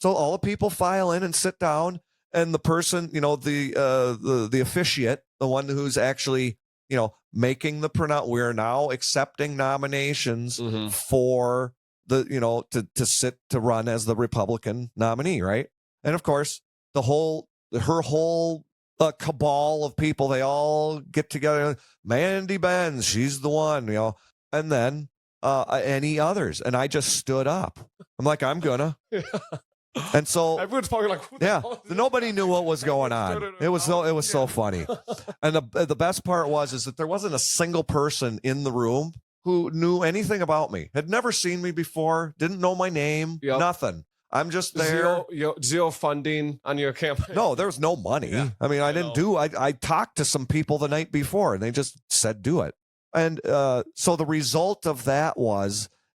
So all the people file in and sit down, and the person, the officiate, the one who's actually, making the pronoun. We're now accepting nominations for the, to run as the Republican nominee, right? And of course, her whole cabal of people, they all get together. Mandy Benz, she's the one, and then any others. And I just stood up. I'm like, I'm gonna. And so everyone's probably like, who the hell is this nobody guy? knew what was going on. It was so funny. And the best part is that there wasn't a single person in the room who knew anything about me, had never seen me before, didn't know my name, nothing. I'm just there. Zero funding on your campaign. No, there was no money. Yeah, I mean, I talked to some people the night before, and they just said, do it. And so the result of that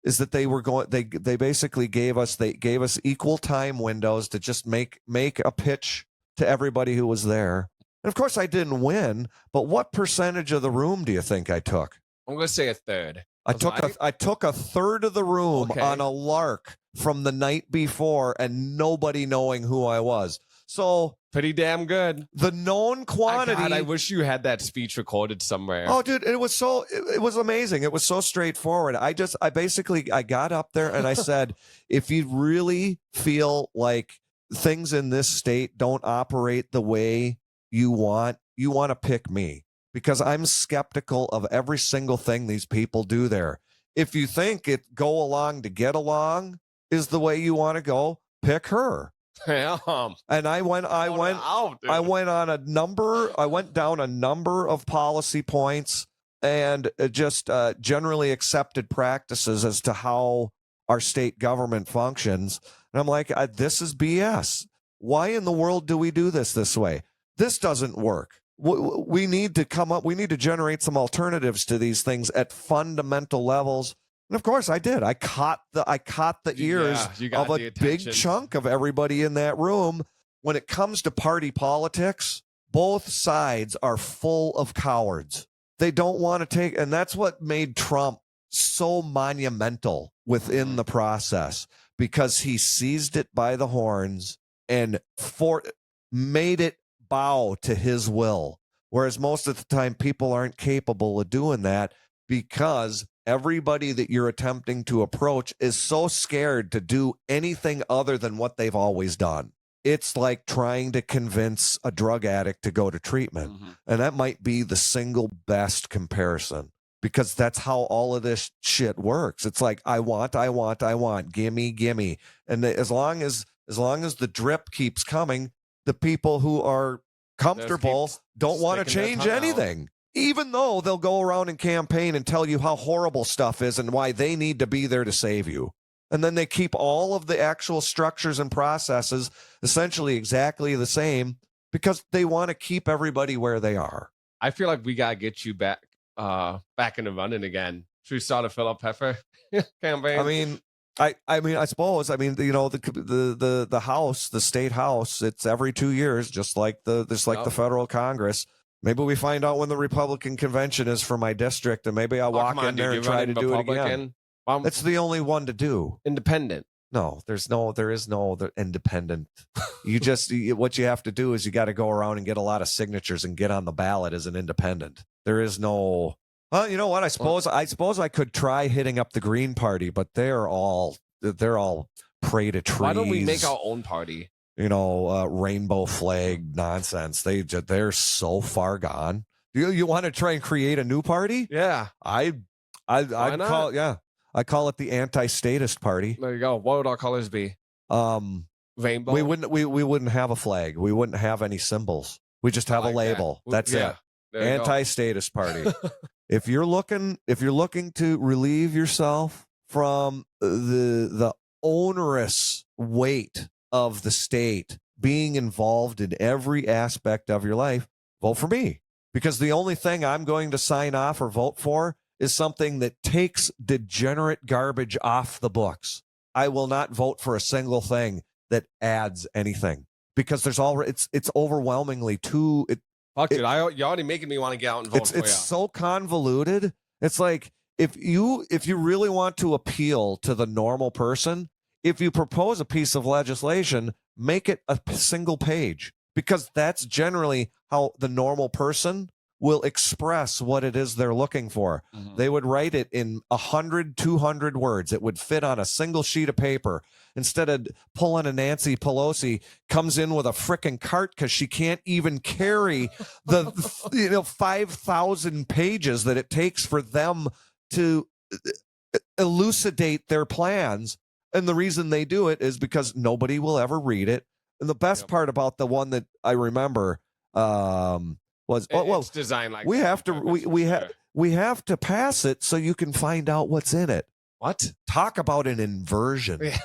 is that they basically gave us equal time windows to just make a pitch to everybody who was there. And of course I didn't win, but what percentage of the room do you think I took? I'm going to say a third. I took a third of the room on a lark from the night before, and nobody knowing who I was. So pretty damn good. The known quantity. I wish you had that speech recorded somewhere. Oh, dude, it was amazing. It was so straightforward. I got up there and I said, if you really feel like things in this state don't operate the way you want to pick me, because I'm skeptical of every single thing these people do there. If you think go along to get along is the way you want to go, pick her. And I went down a number of policy points and just generally accepted practices as to how our state government functions. And I'm like, this is BS. Why in the world do we do this way? This doesn't work. We need to generate some alternatives to these things at fundamental levels. And of course I did. I caught the ears of a big chunk of everybody in that room. When it comes to party politics, both sides are full of cowards. They don't want to take, and that's what made Trump so monumental within the process, because he seized it by the horns and made it bow to his will. Whereas most of the time people aren't capable of doing that, because everybody that you're attempting to approach is so scared to do anything other than what they've always done. It's like trying to convince a drug addict to go to treatment. And that might be the single best comparison, because that's how all of this shit works. It's like, I want, gimme. And as long as the drip keeps coming, the people who are comfortable don't want to change anything. Even though they'll go around and campaign and tell you how horrible stuff is and why they need to be there to save you. And then they keep all of the actual structures and processes essentially exactly the same, because they want to keep everybody where they are. I feel like we got to get you back in the running again. Should we start a Phill Pepper campaign? I suppose the House, the state House, it's every 2 years, just like the federal Congress. Maybe we find out when the Republican convention is for my district, and maybe I'll walk in there and try to do it again. It's the only one to do. Independent. No, there is no independent. What you have to do is you got to go around and get a lot of signatures and get on the ballot as an independent. There is no. Well, you know what? I suppose I could try hitting up the Green Party, but they're all prey to trees. Why don't we make our own party? Rainbow flag nonsense. They're so far gone. You want to try and create a new party? Yeah, I call it the anti-statist party. There you go. What would our colors be? Rainbow. We wouldn't have a flag. We wouldn't have any symbols. We just have a label. That's it. Anti-statist party. If you're looking to relieve yourself from the onerous weight of the state being involved in every aspect of your life, vote for me. Because the only thing I'm going to sign off or vote for is something that takes degenerate garbage off the books. I will not vote for a single thing that adds anything, because it's overwhelmingly too. You're already making me want to get out and vote for you. It's so convoluted. It's like if you really want to appeal to the normal person, if you propose a piece of legislation, make it a single page, because that's generally how the normal person will express what it is they're looking for. They would write it in 100, 200 words. It would fit on a single sheet of paper, instead of pulling a Nancy Pelosi comes in with a frickin' cart because she can't even carry the 5,000 pages that it takes for them to elucidate their plans. And the reason they do it is because nobody will ever read it. And the best part about the one that I remember was, it's designed like we that. have to we have to pass it so you can find out what's in it. What? Talk about an inversion. Yeah.